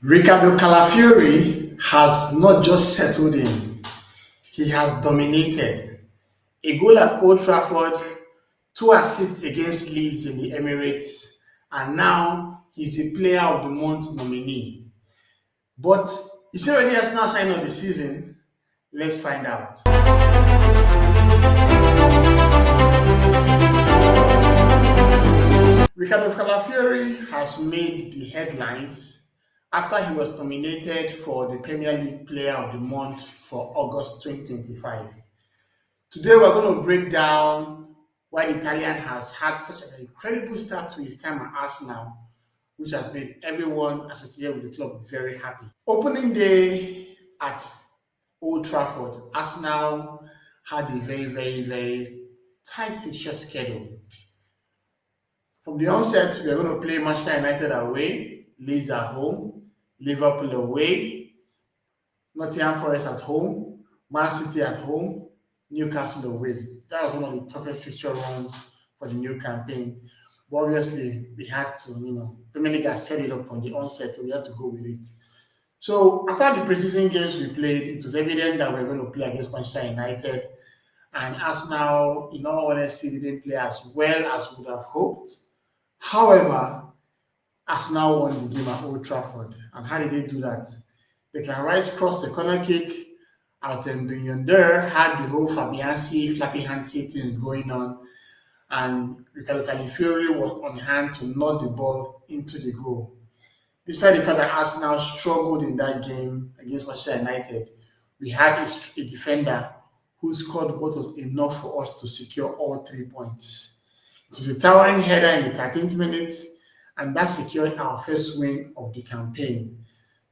Riccardo Calafiori has not just settled in, he has dominated. A goal at Old Trafford, two assists against Leeds in the Emirates, and now he's the Player of the Month nominee. But is he already Arsenal sign of the season? Let's find out. Riccardo Calafiori has made the headlines after he was nominated for the Premier League Player of the Month for August 2025. Today we're going to break down why the Italian has had such an incredible start to his time at Arsenal, which has made everyone associated with the club very happy. Opening day at Old Trafford, Arsenal had a very tight fixture schedule. From the onset, we are going to play Manchester United away, Leeds at home, Liverpool away, Nottingham Forest at home, Man City at home, Newcastle away. That was one of the toughest fixture runs for the new campaign. But obviously, we had to, Premier League has set it up from the onset, so we had to go with it. So after the preseason games we played, it was evident that we were going to play against Manchester United. And Arsenal, in all honesty, didn't play as well as we would have hoped. However, Arsenal won the game at Old Trafford. And how did they do that? Declan Rice crossed the corner kick. Alten Binyonder had the whole Fabianski flappy handsy things going on. And Riccardo Calafiori was on hand to nod the ball into the goal. Despite the fact that Arsenal struggled in that game against Manchester United, we had a defender who scored what was enough for us to secure all 3 points. It was a towering header in the 13th minute, and that secured our first win of the campaign.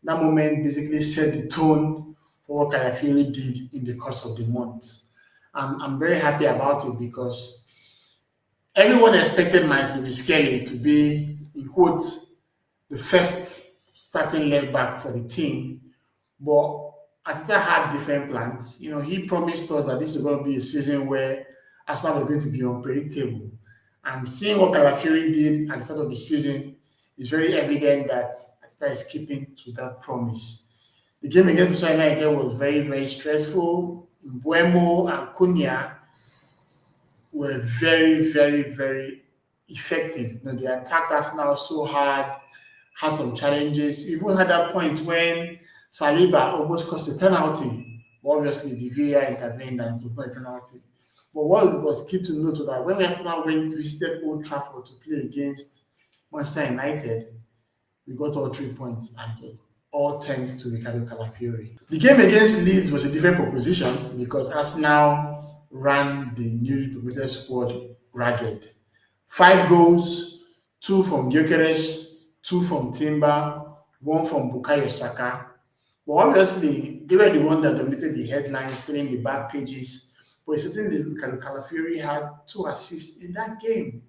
That moment basically set the tone for what Calafiori did in the course of the month. I'm very happy about it because everyone expected Miles Skelly to be, in quotes, the first starting left back for the team, but Arteta had different plans. He promised us that this is going to be a season where Arsenal are going to be unpredictable. And seeing what Calafiori did at the start of the season, it's very evident that Arteta is keeping to that promise. The game against Manchester United was very stressful. Mbeumo and Cunha were very effective. They attacked Arsenal so hard, had some challenges. Even had that point when Saliba almost cost a penalty. Obviously, the VAR intervened and it was not a penalty. But what was key to note was that when Arsenal visited Old Trafford to play against Manchester United, we got all 3 points, and all thanks to Riccardo Calafiori. The game against Leeds was a different proposition because Arsenal ran the newly promoted squad ragged. 5 goals, 2 from Gyökeres, 2 from Timber, 1 from Bukayo Saka. But obviously, they were the ones that dominated the headlines, filling the back pages. But certainly, Riccardo Calafiori had 2 assists in that game.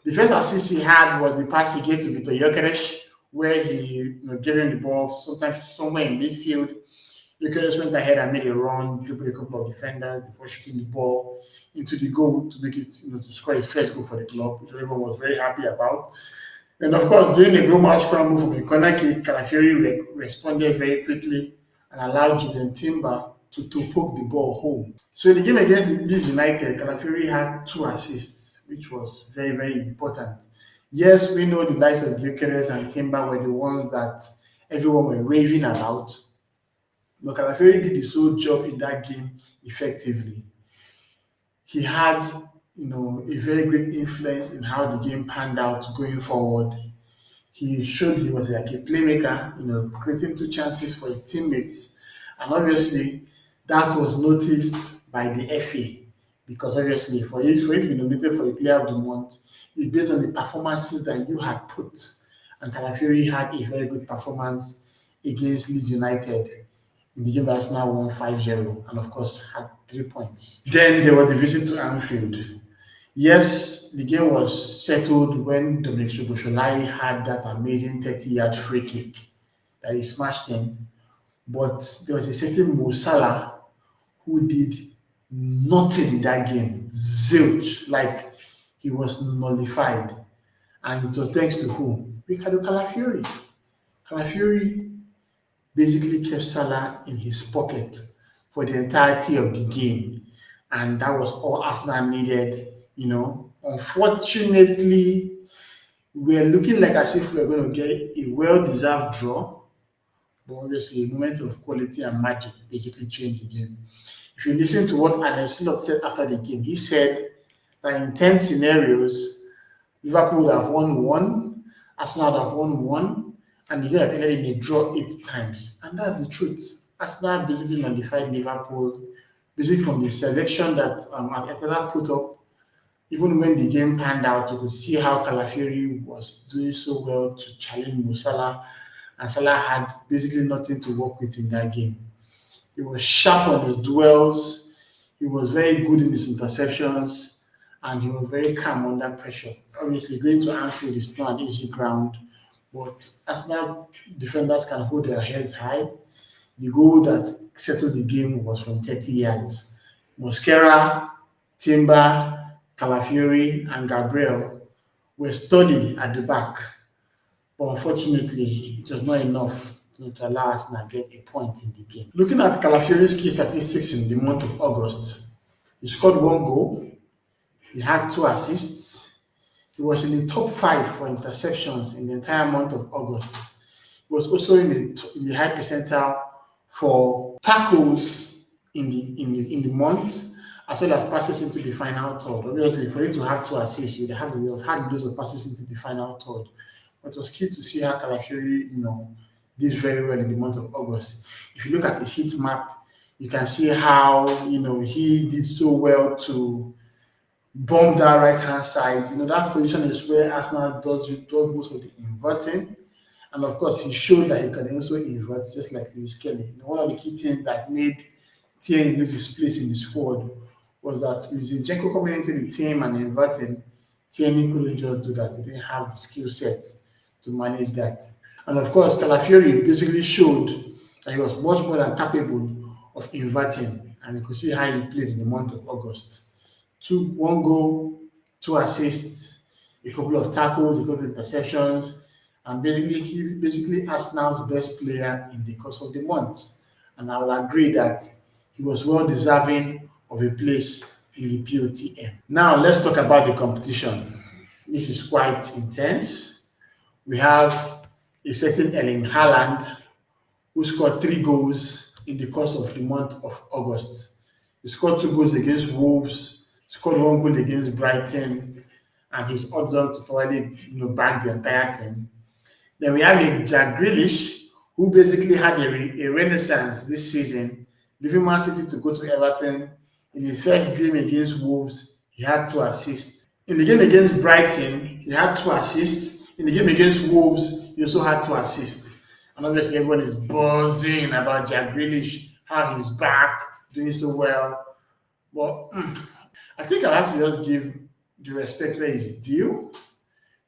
The first assist he had was the pass he gave to Victor Gyökeres, where he gave him the ball sometimes somewhere in midfield. Gyökeres went ahead and made a run, dribbled a couple of defenders before shooting the ball into the goal to make it, to score his first goal for the club, which everyone was very happy about. And of course, during the global scramble from a corner kick, Calafiori responded very quickly and allowed Julian Timber to poke the ball home. So in the game against Leeds United, Calafiori had 2 assists, which was very important. Yes, we know the likes of Gyökeres and Timber were the ones that everyone were raving about. But Calafiori did his whole job in that game effectively. He had, a very great influence in how the game panned out going forward. He showed he was like a playmaker, creating 2 chances for his teammates. And obviously, that was noticed by the FA because obviously for you to be nominated for the Player of the Month, it's based on the performances that you had put. And Calafiori had a very good performance against Leeds United in the game that's now won 5-0 and of course had 3 points. Then there was the visit to Anfield. Yes, the game was settled when Dominic Szoboszlai had that amazing 30-yard free kick that he smashed in. But there was a certain Mo Salah who did nothing in that game. Zilch. Like he was nullified. And it was thanks to who? Riccardo Calafiori. Calafiori basically kept Salah in his pocket for the entirety of the game, and that was all Arsenal needed. Unfortunately, we were looking like as if we were going to get a well-deserved draw, but obviously a moment of quality and magic basically changed the game. If you listen to what Arne Slot said after the game, he said that in 10 scenarios, Liverpool would have won one, Arsenal would have won one, and the game have ended in a draw 8 times. And that's the truth. Arsenal basically nullified Liverpool, basically from the selection that Arteta put up. Even when the game panned out, you could see how Calafiori was doing so well to challenge Mo Salah, and Salah had basically nothing to work with in that game. He was sharp on his duels, he was very good in his interceptions, and he was very calm under pressure. Obviously, going to Anfield is not an easy ground, but Arsenal defenders can hold their heads high. The goal that settled the game was from 30 yards. Mosquera, Timber, Calafiori, and Gabriel were sturdy at the back, but unfortunately, it was not enough to allow Arsenal to get a point in the game. Looking at Calafiori's key statistics in the month of August, he scored 1 goal, he had 2 assists, he was in the top 5 for interceptions in the entire month of August. He was also in the high percentile for tackles in the month, as well as passes into the final third. Obviously, for you to have 2 assists, you'd have had loads of passes into the final third. But it was key to see how Calafiori, did very well in the month of August. If you look at his heat map, you can see how he did so well to bomb that right hand side. That position is where Arsenal does most of the inverting. And of course, he showed that he can also invert, just like Lewis Kelly. One of the key things that made Tierney lose his place in the squad was that with Zinchenko coming into the team and inverting, Tierney couldn't just do that. He didn't have the skill set to manage that. And of course, Calafiori basically showed that he was much more than capable of inverting, and you could see how he played in the month of August. 1 goal, 2 assists, a couple of tackles, a couple of interceptions, and basically Arsenal's best player in the course of the month. And I will agree that he was well deserving of a place in the POTM. Now let's talk about the competition. This is quite intense. We have a certain Erling Haaland who scored 3 goals in the course of the month of August. He scored 2 goals against Wolves, scored 1 goal against Brighton, and he's odds on to probably back the entire team. Then we have a Jack Grealish who basically had a renaissance this season, leaving Man City to go to Everton. In his first game against Wolves, he had 2 assists. In the game against Brighton, he had 2 assists. In the game against Wolves, he also had 2 assists. And obviously, everyone is buzzing about Jack Grealish, how he's back, doing so well. But I think I have to just give the respect where it's due.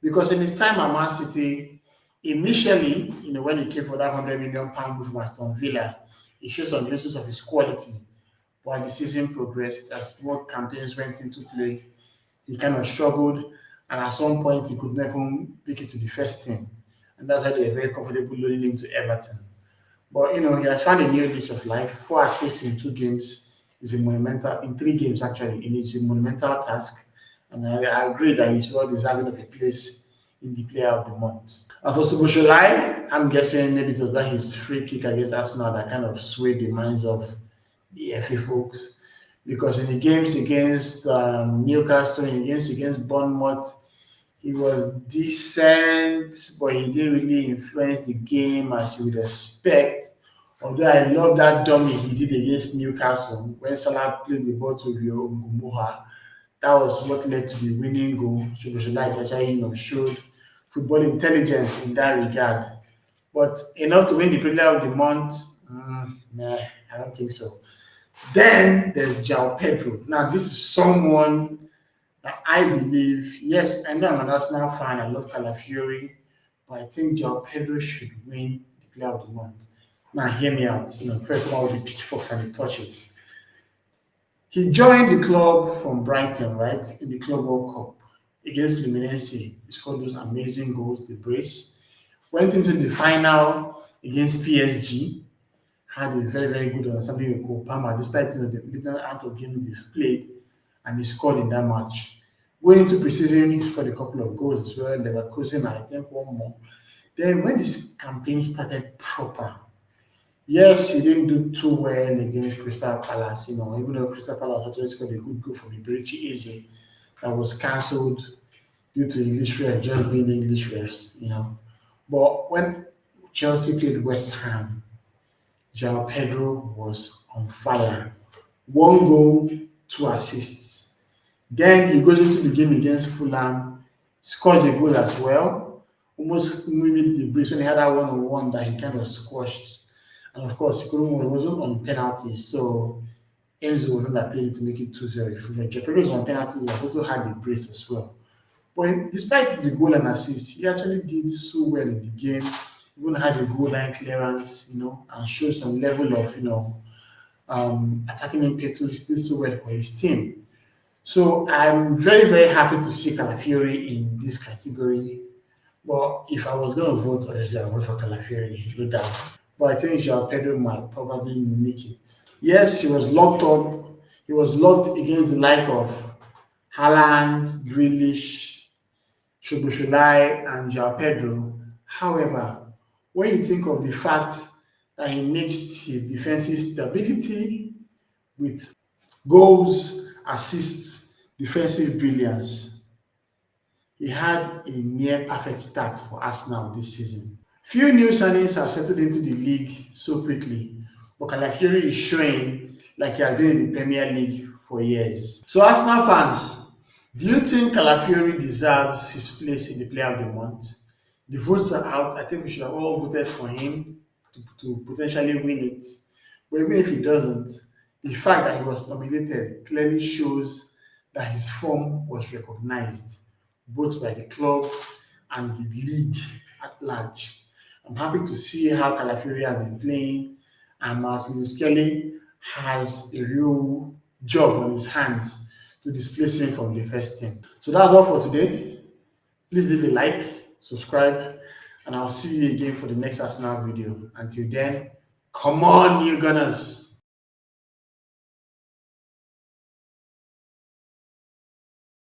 Because in his time at Man City, initially, when he came for that £100 million move from Aston Villa, he showed some glimpses of his quality. But the season progressed, as more campaigns went into play, he kind of struggled, and at some point he could never make it to the first team. And that's why they were very comfortable loaning him to Everton. But he has found a new lease of life. 4 assists in 2 games is a monumental, in 3 games actually, it is a monumental task. And I agree that he's well deserving of a place in the Player of the Month. And for Szoboszlai, I'm guessing maybe it was that his free kick against Arsenal that kind of swayed the minds of the FA folks. Because in the games against Newcastle, in the games against Bournemouth, he was decent, but he didn't really influence the game as you would expect. Although I love that dummy he did against Newcastle when Salah played the ball to Rio Ngumuha. That was what led to the winning goal. Szoboszlai actually showed football intelligence in that regard. But enough to win the Player of the Month? Nah, I don't think so. Then there's João Pedro. Now, this is someone that I believe, yes, I know I'm an Arsenal fan, I love Calafiori, but I think João Pedro should win the Player of the Month. Now, hear me out. First of all, the pitchforks and the touches. He joined the club from Brighton, right, in the Club World Cup against Fluminense. He scored those amazing goals, the brace. Went into the final against PSG, had a very, very good understanding with Cole Palmer, despite the little out of game they've played, and he scored in that match. Going into preseason, he scored a couple of goals as well. Leverkusen, I think one more. Then when this campaign started proper, yes, he didn't do too well against Crystal Palace, even though Crystal Palace actually scored a good goal from Iberichi Eze that was cancelled due to English refs just being English refs. But when Chelsea played West Ham, João Pedro was on fire. One goal, two assists. Then he goes into the game against Fulham, scores a goal as well, almost mimicked the brace when he had that one-on-one that he kind of squashed. And of course, he wasn't on penalties, so Enzo was not played it to make it 2-0. If Pedro was on penalties, he also had the brace as well. But despite the goal and assist, he actually did so well in the game. Even had a goal line clearance, and showed some level of, attacking impetus. Did so well for his team. So I'm very, very happy to see Calafiori in this category. But if I was going to vote, obviously I would vote for Calafiori, no doubt. But I think João Pedro might probably make it. Yes, he was locked up. He was locked against the like of Haaland, Grealish, Szoboszlai, and João Pedro. However, when you think of the fact that he mixed his defensive stability with goals, assists, defensive brilliance, he had a near perfect start for Arsenal this season. Few new signings have settled into the league so quickly, but Calafiori is showing like he has been in the Premier League for years. So Arsenal fans, do you think Calafiori deserves his place in the Player of the Month? The votes are out. I think we should have all voted for him to potentially win it. But even if he doesn't, the fact that he was nominated clearly shows that his form was recognized both by the club and the league at large. I'm happy to see how Calafiori has been playing, and Marcelo Kelly has a real job on his hands to displace him from the first team. So that's all for today. Please leave a like, subscribe, and I'll see you again for the next Arsenal video. Until then, come on, you Gunners!